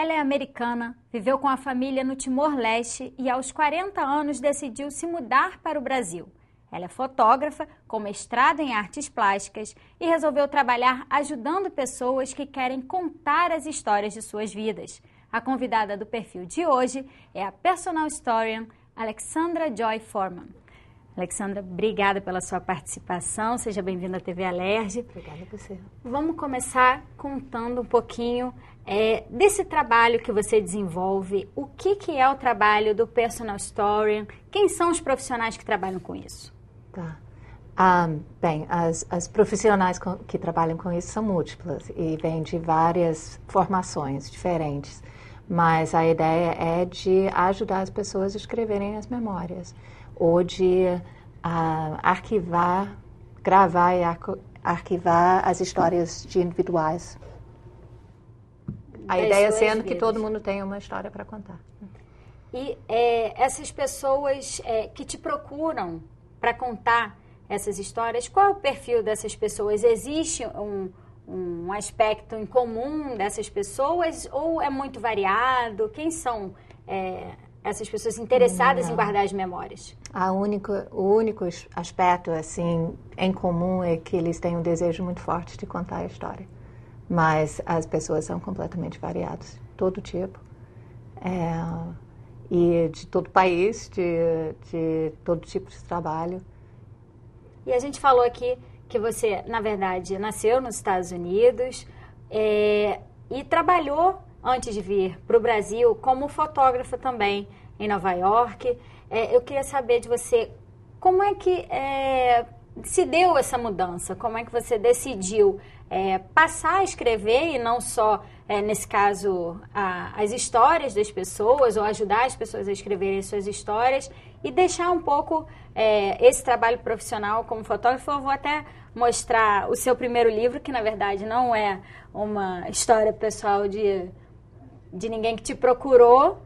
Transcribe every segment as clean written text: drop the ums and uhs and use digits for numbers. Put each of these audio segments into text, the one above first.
Ela é americana, viveu com a família no Timor-Leste e aos 40 anos decidiu se mudar para o Brasil. Ela é fotógrafa, com mestrado em artes plásticas e resolveu trabalhar ajudando pessoas que querem contar as histórias de suas vidas. A convidada do perfil de hoje é a personal historian Alexandra Joy Foreman. Alexandra, obrigada pela sua participação. Seja bem-vinda à TV Alerj. Obrigada a você. Vamos começar contando um pouquinho desse trabalho que você desenvolve. O que é o trabalho do personal historian? Quem são os profissionais que trabalham com isso? Tá. Bem, as profissionais que trabalham com isso são múltiplas e vêm de várias formações diferentes. Mas a ideia é de ajudar as pessoas a escreverem as memórias, ou de arquivar, gravar e arquivar as histórias de individuais. A ideia sendo que todo mundo tem uma história para contar. E essas pessoas que te procuram para contar essas histórias, qual é o perfil dessas pessoas? Existe um aspecto em comum dessas pessoas ou é muito variado? Quem são essas pessoas interessadas em guardar as memórias? O único aspecto assim em comum é que eles têm um desejo muito forte de contar a história. Mas as pessoas são completamente variadas, todo tipo. E de todo país, de todo tipo de trabalho. E a gente falou aqui que você, na verdade, nasceu nos Estados Unidos e trabalhou, antes de vir para o Brasil, como fotógrafa também em Nova York. Eu queria saber de você, como é que se deu essa mudança? Como é que você decidiu passar a escrever e não só, nesse caso, as histórias das pessoas ou ajudar as pessoas a escreverem suas histórias e deixar um pouco esse trabalho profissional como fotógrafo? Eu vou até mostrar o seu primeiro livro, que na verdade não é uma história pessoal de ninguém que te procurou,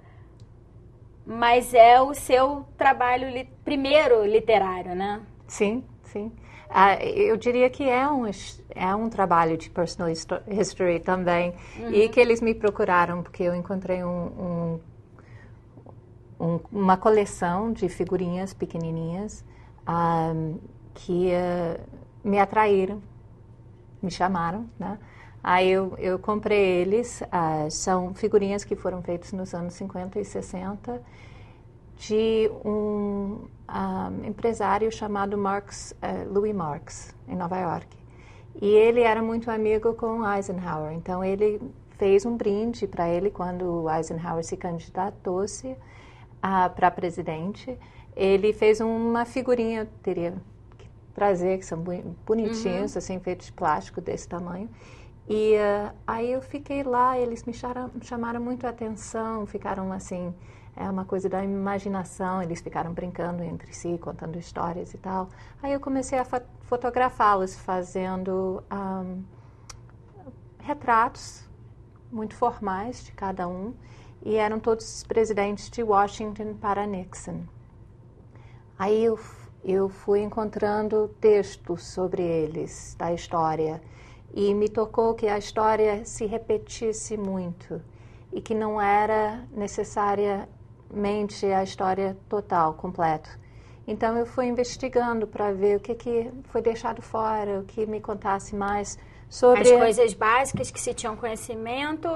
mas é o seu trabalho primeiro literário, né? Sim, sim. Eu diria que é um trabalho de personal history também. Uhum. E que eles me procuraram porque eu encontrei uma coleção de figurinhas pequenininhas que me atraíram, me chamaram, né? Aí eu comprei eles. São figurinhas que foram feitas nos anos 50 e 60 de um empresário chamado Louis Marx, em Nova York. E ele era muito amigo com Eisenhower, então ele fez um brinde para ele quando Eisenhower se candidatou-se para presidente. Ele fez uma figurinha, teria que trazer, que são bonitinhos, uhum, assim, feitos de plástico desse tamanho. E aí eu fiquei lá, eles me chamaram muito a atenção, ficaram assim, uma coisa da imaginação, eles ficaram brincando entre si, contando histórias e tal. Aí eu comecei a fotografá-los, fazendo retratos muito formais de cada um, e eram todos presidentes de Washington para Nixon. Aí eu fui encontrando textos sobre eles, da história, e me tocou que a história se repetisse muito e que não era necessariamente a história total, completa. Então eu fui investigando para ver o que foi deixado fora, o que me contasse mais sobre... As coisas básicas que se tinham conhecimento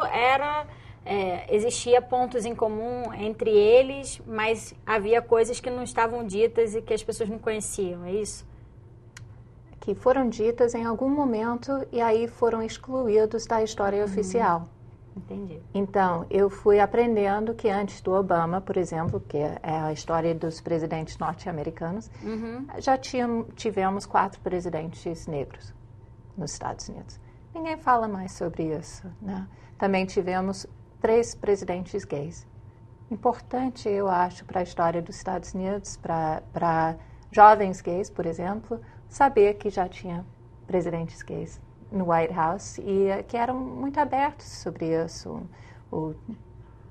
existia pontos em comum entre eles, mas havia coisas que não estavam ditas e que as pessoas não conheciam, é isso? Que foram ditas em algum momento e aí foram excluídos da história oficial. Entendi. Então, eu fui aprendendo que antes do Obama, por exemplo, que é a história dos presidentes norte-americanos, uhum, já tivemos 4 presidentes negros nos Estados Unidos. Ninguém fala mais sobre isso, né? Também tivemos 3 presidentes gays. Importante, eu acho, para a história dos Estados Unidos, para jovens gays, por exemplo, saber que já tinha presidentes gays no White House e que eram muito abertos sobre isso. O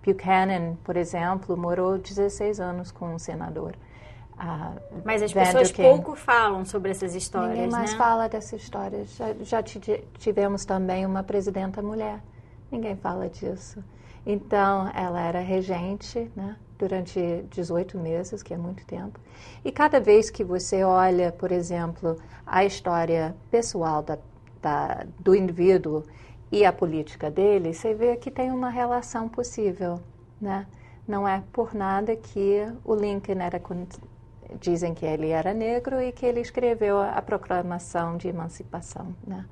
Buchanan, por exemplo, morou 16 anos com um senador. Mas as pessoas pouco falam sobre essas histórias, Ninguém mais né? fala dessas histórias. Já tivemos também uma presidenta mulher. Ninguém fala disso. Então, ela era regente, né, durante 18 meses, que é muito tempo. E cada vez que você olha, por exemplo, a história pessoal do indivíduo e a política dele, você vê que tem uma relação possível, né? Não é por nada que o Lincoln dizem que ele era negro e que ele escreveu a Proclamação de Emancipação, né?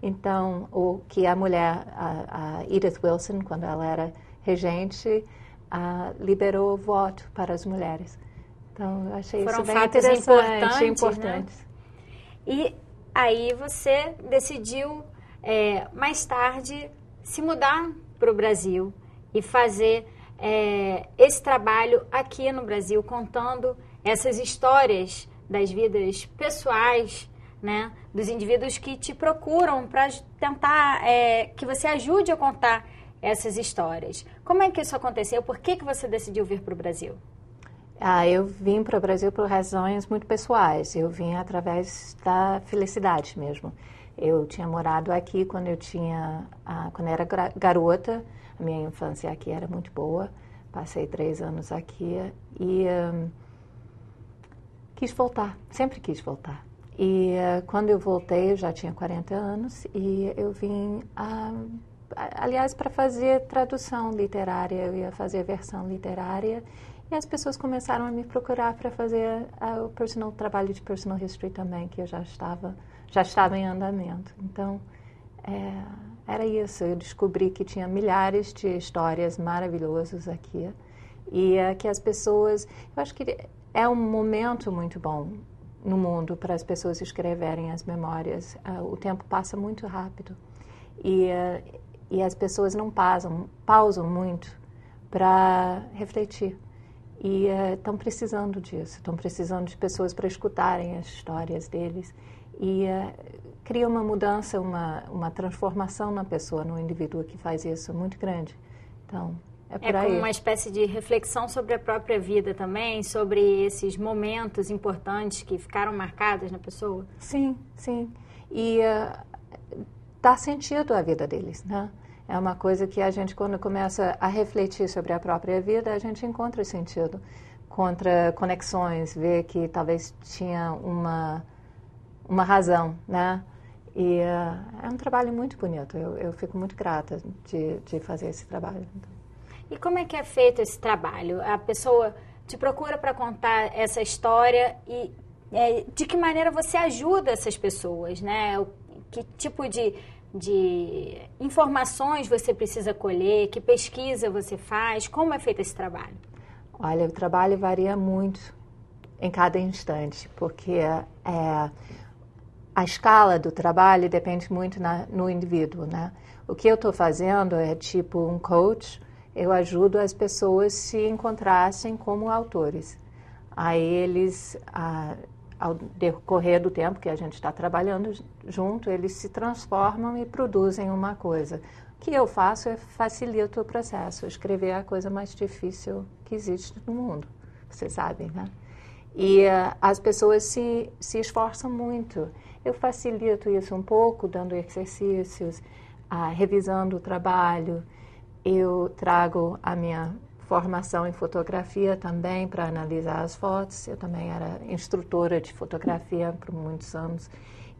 Então, o que a mulher, a Edith Wilson, quando ela era regente, liberou o voto para as mulheres. Então, eu achei isso bem interessante, importante. Né? E aí você decidiu, mais tarde, se mudar para o Brasil e fazer esse trabalho aqui no Brasil, contando essas histórias das vidas pessoais, né, dos indivíduos que te procuram para tentar que você ajude a contar essas histórias. Como é que isso aconteceu? Por que você decidiu vir para o Brasil? Eu vim para o Brasil por razões muito pessoais. Eu vim através da felicidade mesmo. Eu tinha morado aqui quando quando era garota. A minha infância aqui era muito boa. Passei 3 anos aqui e quis voltar. Sempre quis voltar. E quando eu voltei, eu já tinha 40 anos e eu vim, aliás, para fazer tradução literária. Eu ia fazer versão literária e as pessoas começaram a me procurar para fazer o trabalho de personal history também, que eu já estava em andamento. Então, era isso. Eu descobri que tinha milhares de histórias maravilhosas aqui e que as pessoas... Eu acho que é um momento muito bom no mundo para as pessoas escreverem as memórias. O tempo passa muito rápido e as pessoas não pausam muito para refletir. E estão precisando disso, estão precisando de pessoas para escutarem as histórias deles. E cria uma mudança, uma transformação na pessoa, no indivíduo que faz isso, muito grande. Então, é por aí. É como uma espécie de reflexão sobre a própria vida também, sobre esses momentos importantes que ficaram marcados na pessoa? Sim, sim. E dá sentido à vida deles, né? É uma coisa que a gente, quando começa a refletir sobre a própria vida, a gente encontra sentido, encontra conexões, vê que talvez tinha uma razão, né? E é um trabalho muito bonito. Eu fico muito grata de fazer esse trabalho. E como é que é feito esse trabalho? A pessoa te procura para contar essa história e de que maneira você ajuda essas pessoas, né? Que tipo de informações você precisa colher, que pesquisa você faz, como é feito esse trabalho? Olha, o trabalho varia muito em cada instante, porque a escala do trabalho depende muito no indivíduo, né? O que eu estou fazendo é tipo um coach, eu ajudo as pessoas se encontrassem como autores. Aí eles, ao decorrer do tempo que a gente está trabalhando junto, eles se transformam e produzem uma coisa. O que eu faço é facilito o processo. Escrever é a coisa mais difícil que existe no mundo, vocês sabem, né? E as pessoas se esforçam muito. Eu facilito isso um pouco, dando exercícios, revisando o trabalho. Eu trago a minha formação em fotografia também para analisar as fotos. Eu também era instrutora de fotografia por muitos anos.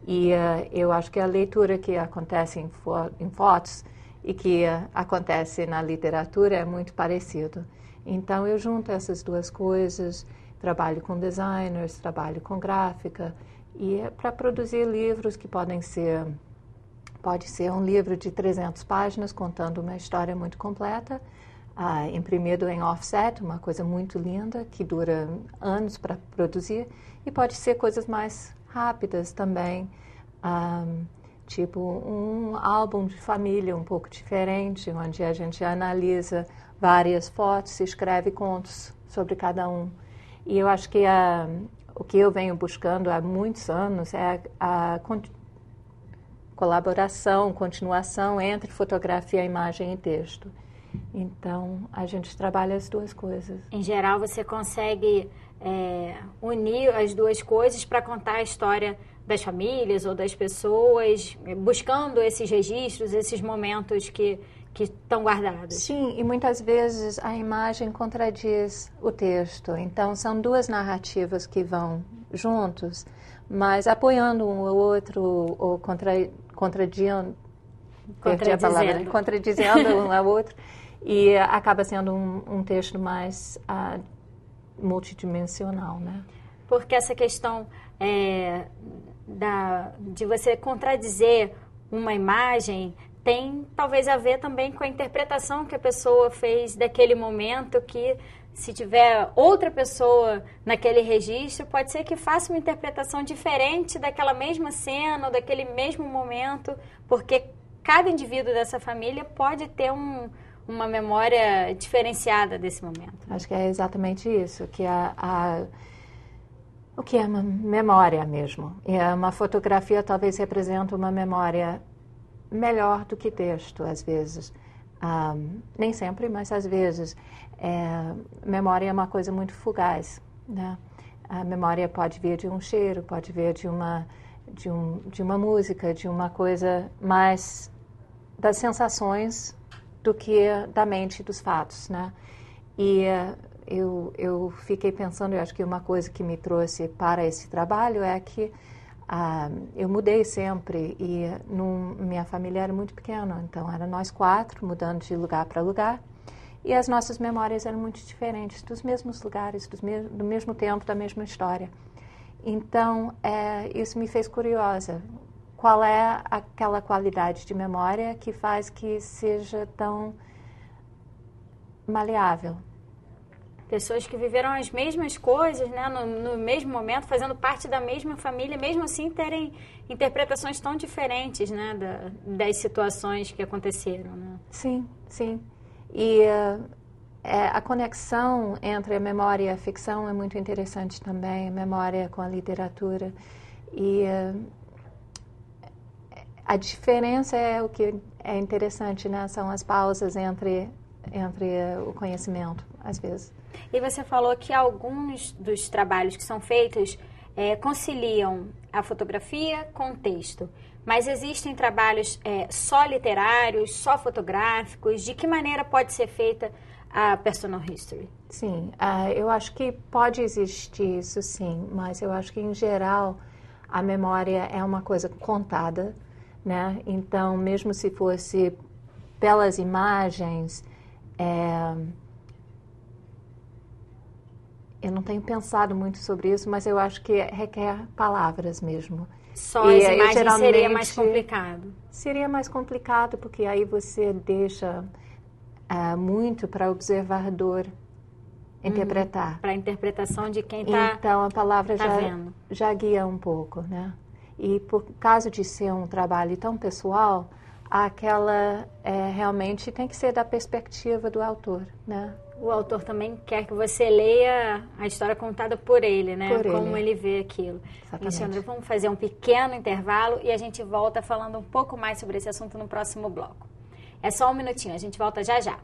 E eu acho que a leitura que acontece em fotos e que acontece na literatura é muito parecido. Então, eu junto essas duas coisas, trabalho com designers, trabalho com gráfica, e para produzir livros que pode ser um livro de 300 páginas contando uma história muito completa, imprimido em offset, uma coisa muito linda que dura anos para produzir, e pode ser coisas mais rápidas também, tipo um álbum de família um pouco diferente, onde a gente analisa várias fotos e escreve contos sobre cada um. E eu acho que o que eu venho buscando há muitos anos é a colaboração, continuação entre fotografia, imagem e texto. Então, a gente trabalha as duas coisas. Em geral, você consegue unir as duas coisas para contar a história das famílias ou das pessoas, buscando esses registros, esses momentos que que estão guardadas. Sim, e muitas vezes a imagem contradiz o texto. Então, são duas narrativas que vão juntos, mas apoiando um ao outro ou contradizendo um ao outro, e acaba sendo um texto mais multidimensional, né? Porque essa questão de você contradizer uma imagem tem talvez a ver também com a interpretação que a pessoa fez daquele momento, que se tiver outra pessoa naquele registro, pode ser que faça uma interpretação diferente daquela mesma cena, ou daquele mesmo momento, porque cada indivíduo dessa família pode ter uma memória diferenciada desse momento. Acho que é exatamente isso, que o que é uma memória mesmo. E uma fotografia talvez represente uma memória melhor do que texto, às vezes. Nem sempre, mas às vezes. Memória é uma coisa muito fugaz, né? A memória pode vir de um cheiro, pode vir de uma música, de uma coisa mais das sensações do que da mente dos fatos, né? E eu fiquei pensando, eu acho que uma coisa que me trouxe para esse trabalho é que eu mudei sempre e minha família era muito pequena, então era nós 4 mudando de lugar para lugar e as nossas memórias eram muito diferentes, dos mesmos lugares, do mesmo tempo, da mesma história. Então, isso me fez curiosa. Qual é aquela qualidade de memória que faz que seja tão maleável? Pessoas que viveram as mesmas coisas, né, no mesmo momento, fazendo parte da mesma família, mesmo assim terem interpretações tão diferentes, né, das situações que aconteceram, né? Sim, sim. E a conexão entre a memória e a ficção é muito interessante também, a memória com a literatura. E a diferença é o que é interessante, né, são as pausas entre o conhecimento, às vezes. E você falou que alguns dos trabalhos que são feitos conciliam a fotografia com o texto. Mas existem trabalhos só literários, só fotográficos? De que maneira pode ser feita a personal history? Sim, eu acho que pode existir isso, sim. Mas eu acho que, em geral, a memória é uma coisa contada, né? Então, mesmo se fosse pelas imagens... Eu não tenho pensado muito sobre isso, mas eu acho que requer palavras mesmo. Só as imagens seria mais complicado? Seria mais complicado, porque aí você deixa muito para o observador interpretar. Para a interpretação de quem está Então, a palavra vendo. Já guia um pouco, né? E por causa de ser um trabalho tão pessoal, aquela realmente tem que ser da perspectiva do autor, né? O autor também quer que você leia a história contada por ele, né? Por Como ele vê aquilo. Exatamente. Alexandra, vamos fazer um pequeno intervalo e a gente volta falando um pouco mais sobre esse assunto no próximo bloco. É só um minutinho, a gente volta já já.